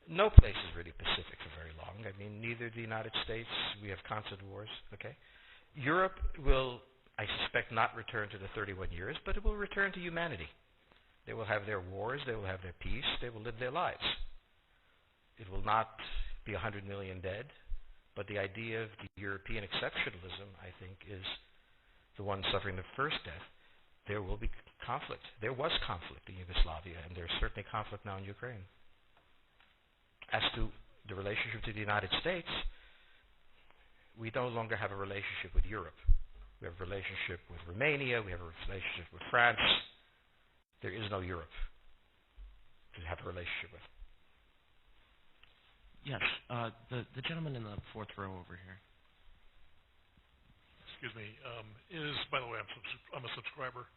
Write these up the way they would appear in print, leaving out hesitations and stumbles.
no place is really Pacific for very long. I mean, neither the United States, we have constant wars, okay? Europe will, I suspect, not return to the 31 years, but it will return to humanity. They will have their wars, they will have their peace, they will live their lives. It will not be 100 million dead, but the idea of the European exceptionalism, I think, is the one suffering the first death. There will be conflict. There was conflict in Yugoslavia, and there's certainly conflict now in Ukraine. As to the relationship to the United States, we no longer have a relationship with Europe. We have a relationship with Romania, we have a relationship with France. There is no Europe to have a relationship with. Yes, the gentleman in the fourth row over here. Excuse me. By the way, I'm a subscriber.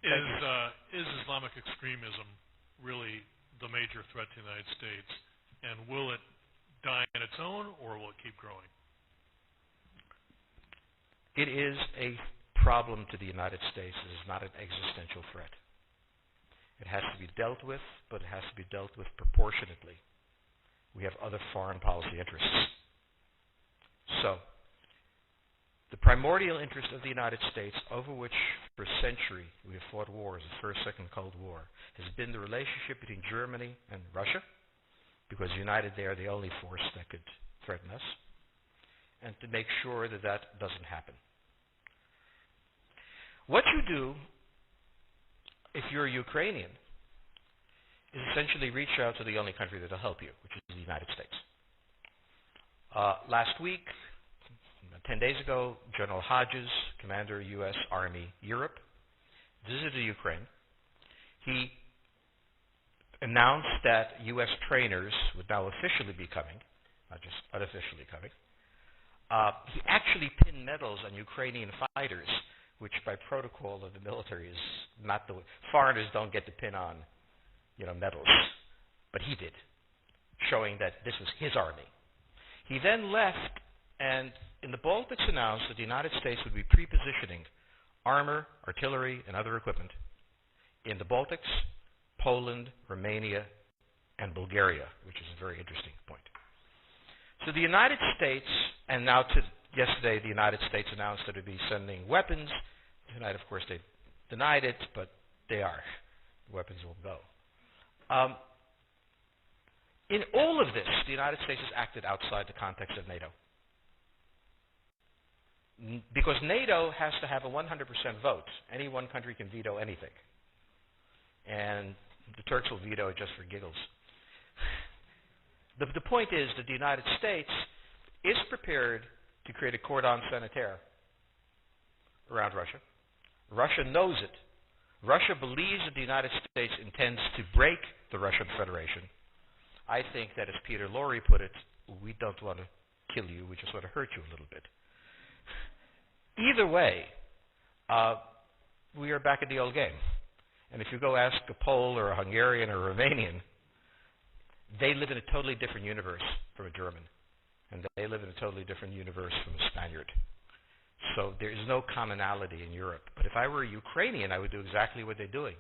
Is Islamic extremism really the major threat to the United States, and will it die on its own, or will it keep growing? It is a problem to the United States. It is not an existential threat. It has to be dealt with, but it has to be dealt with proportionately. We have other foreign policy interests. So, the primordial interest of the United States, over which for a century we have fought wars, the First, Second Cold War, has been the relationship between Germany and Russia, because united they are the only force that could threaten us, and to make sure that that doesn't happen. What you do, if you're a Ukrainian, is essentially reach out to the only country that will help you, which is the United States. Last week, 10 days ago, General Hodges, Commander U.S. Army Europe, visited Ukraine. He announced that U.S. trainers would now officially be coming, not just unofficially coming. He actually pinned medals on Ukrainian fighters, which by protocol of the military is not the way. Foreigners don't get to pin on, medals. But he did, showing that this was his army. He then left, and in the Baltics announced that the United States would be pre-positioning armor, artillery, and other equipment in the Baltics, Poland, Romania, and Bulgaria, which is a very interesting point. So the United States, and now yesterday the United States announced that it would be sending weapons. Tonight, of course, they denied it, but they are. The weapons will go. In all of this, the United States has acted outside the context of NATO. Because NATO has to have a 100% vote. Any one country can veto anything. And the Turks will veto it just for giggles. The point is that the United States is prepared to create a cordon sanitaire around Russia. Russia knows it. Russia believes that the United States intends to break the Russian Federation. I think that, as Peter Lorre put it, we don't want to kill you, we just want to hurt you a little bit. Either way, we are back at the old game. And if you go ask a Pole or a Hungarian or a Romanian, they live in a totally different universe from a German. And they live in a totally different universe from a Spaniard. So there is no commonality in Europe. But if I were a Ukrainian, I would do exactly what they're doing.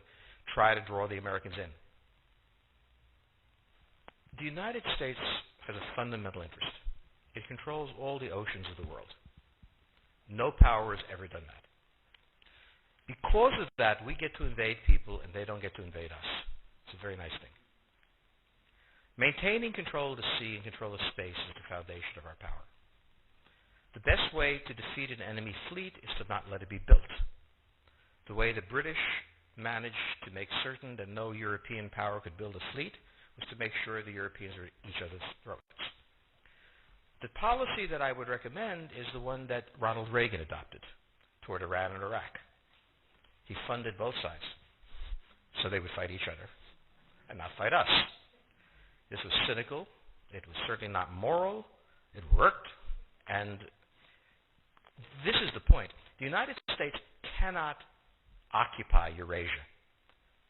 Try to draw the Americans in. The United States has a fundamental interest. It controls all the oceans of the world. No power has ever done that. Because of that, we get to invade people and they don't get to invade us. It's a very nice thing. Maintaining control of the sea and control of space is the foundation of our power. The best way to defeat an enemy fleet is to not let it be built. The way the British managed to make certain that no European power could build a fleet was to make sure the Europeans were at each other's throats. The policy that I would recommend is the one that Ronald Reagan adopted toward Iran and Iraq. He funded both sides so they would fight each other and not fight us. This was cynical. It was certainly not moral. It worked. And this is the point. The United States cannot occupy Eurasia.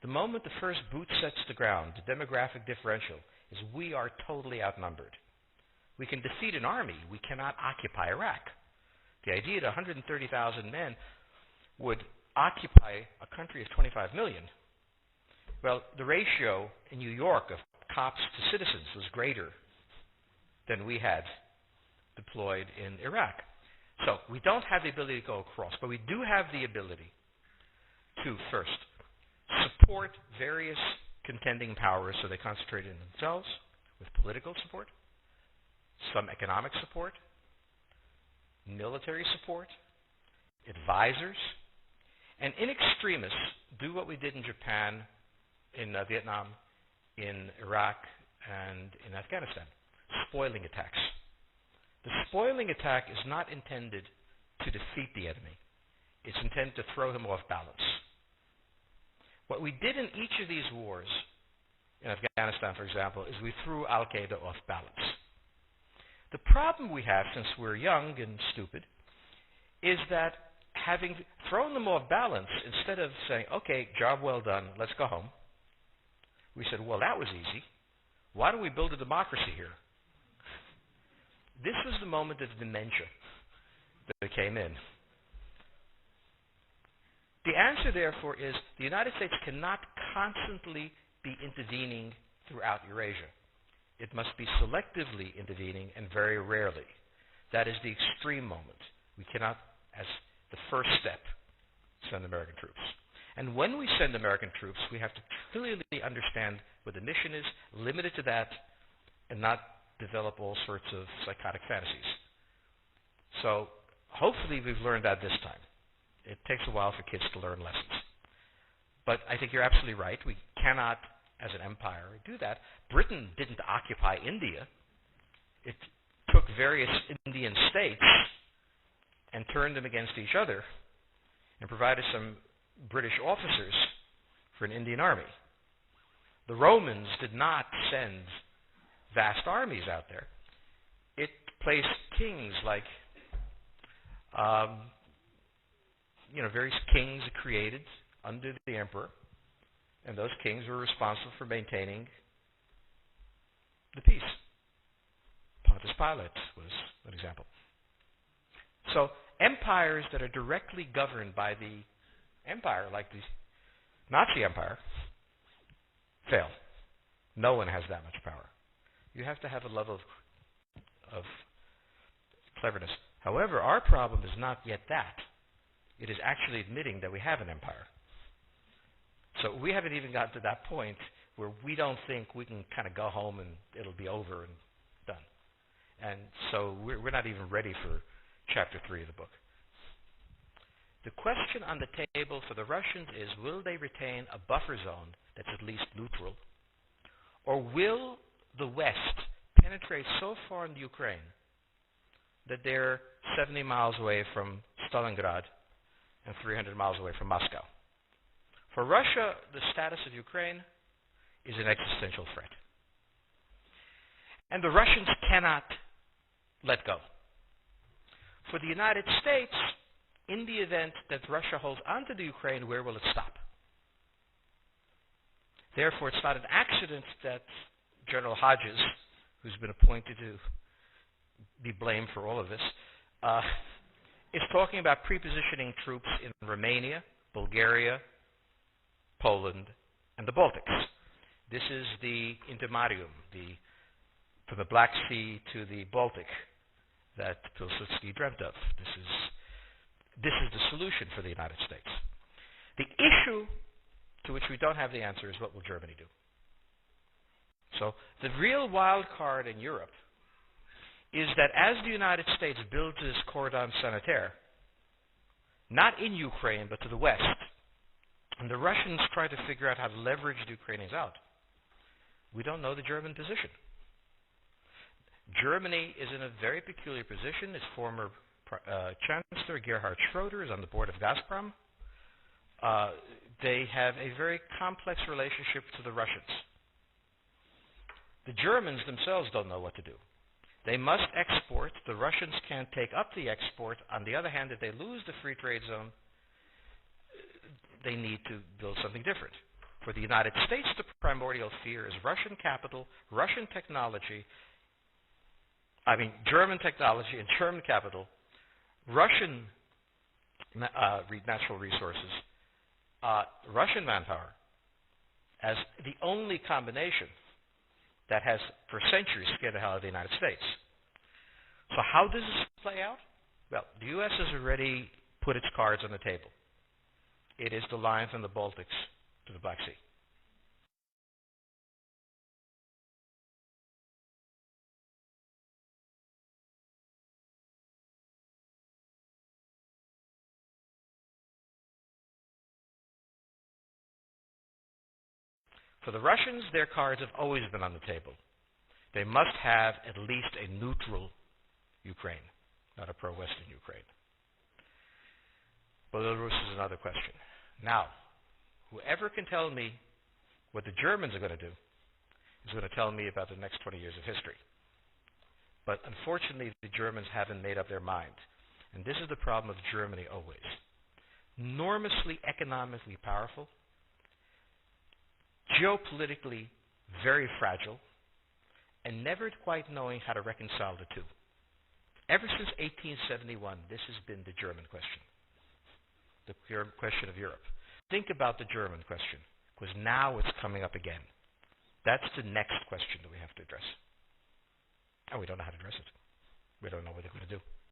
The moment the first boot sets the ground, the demographic differential is we are totally outnumbered. We can defeat an army. We cannot occupy Iraq. The idea that 130,000 men would occupy a country of 25 million, well, the ratio in New York of cops to citizens was greater than we had deployed in Iraq. So we don't have the ability to go across, but we do have the ability to, first, support various contending powers so they concentrate in themselves with political support, some economic support, military support, advisors, and in extremis, do what we did in Japan, in Vietnam, in Iraq, and in Afghanistan, spoiling attacks. The spoiling attack is not intended to defeat the enemy. It's intended to throw him off balance. What we did in each of these wars, in Afghanistan, for example, is we threw Al-Qaeda off balance. The problem we have, since we're young and stupid, is that having thrown them off balance, instead of saying, okay, job well done, let's go home, we said, well, that was easy. Why don't we build a democracy here? This was the moment of dementia that came in. The answer, therefore, is the United States cannot constantly be intervening throughout Eurasia. It must be selectively intervening and very rarely. That is the extreme moment. We cannot, as the first step, send American troops. And when we send American troops, we have to clearly understand what the mission is, limit it to that, and not develop all sorts of psychotic fantasies. So hopefully we've learned that this time. It takes a while for kids to learn lessons. But I think you're absolutely right. We cannot, as an empire, do that. Britain didn't occupy India. It took various Indian states and turned them against each other and provided some British officers for an Indian army. The Romans did not send vast armies out there. It placed kings like, various kings created under the emperor, and those kings were responsible for maintaining the peace. Pontius Pilate was an example. So empires that are directly governed by the empire, like the Nazi Empire, fail. No one has that much power. You have to have a level of cleverness. However, our problem is not yet that. It is actually admitting that we have an empire. So we haven't even gotten to that point where we don't think we can kind of go home and it'll be over and done. And so we're not even ready for chapter 3 of the book. The question on the table for the Russians is, will they retain a buffer zone that's at least neutral? Or will the West penetrate so far in the Ukraine that they're 70 miles away from Stalingrad and 300 miles away from Moscow? For Russia, the status of Ukraine is an existential threat. And the Russians cannot let go. For the United States, in the event that Russia holds onto the Ukraine, where will it stop? Therefore, it's not an accident that General Hodges, who's been appointed to be blamed for all of this, is talking about prepositioning troops in Romania, Bulgaria, Poland, and the Baltics. This is the intermarium, from the Black Sea to the Baltic, that Pilsudski dreamt of. This is the solution for the United States. The issue to which we don't have the answer is, what will Germany do? So the real wild card in Europe is that as the United States builds this cordon sanitaire, not in Ukraine, but to the west, and the Russians try to figure out how to leverage the Ukrainians out, we don't know the German position. Germany is in a very peculiar position. Its former Chancellor Gerhard Schroeder is on the board of Gazprom. They have a very complex relationship to the Russians. The Germans themselves don't know what to do. They must export. The Russians can't take up the export. On the other hand, if they lose the free trade zone, they need to build something different. For the United States, the primordial fear is Russian capital, Russian technology, German technology and German capital, Russian natural resources, Russian manpower, as the only combination that has for centuries scared the hell out of the United States. So how does this play out? Well, the U.S. has already put its cards on the table. It is the line from the Baltics to the Black Sea. For the Russians, their cards have always been on the table. They must have at least a neutral Ukraine, not a pro-Western Ukraine. Belarus is another question. Now, whoever can tell me what the Germans are going to do is going to tell me about the next 20 years of history. But unfortunately, the Germans haven't made up their mind. And this is the problem of Germany always. Enormously economically powerful, geopolitically very fragile, and never quite knowing how to reconcile the two. Ever since 1871, this has been the German question, the question of Europe. Think about the German question, because now it's coming up again. That's the next question that we have to address. And we don't know how to address it. We don't know what they're going to do.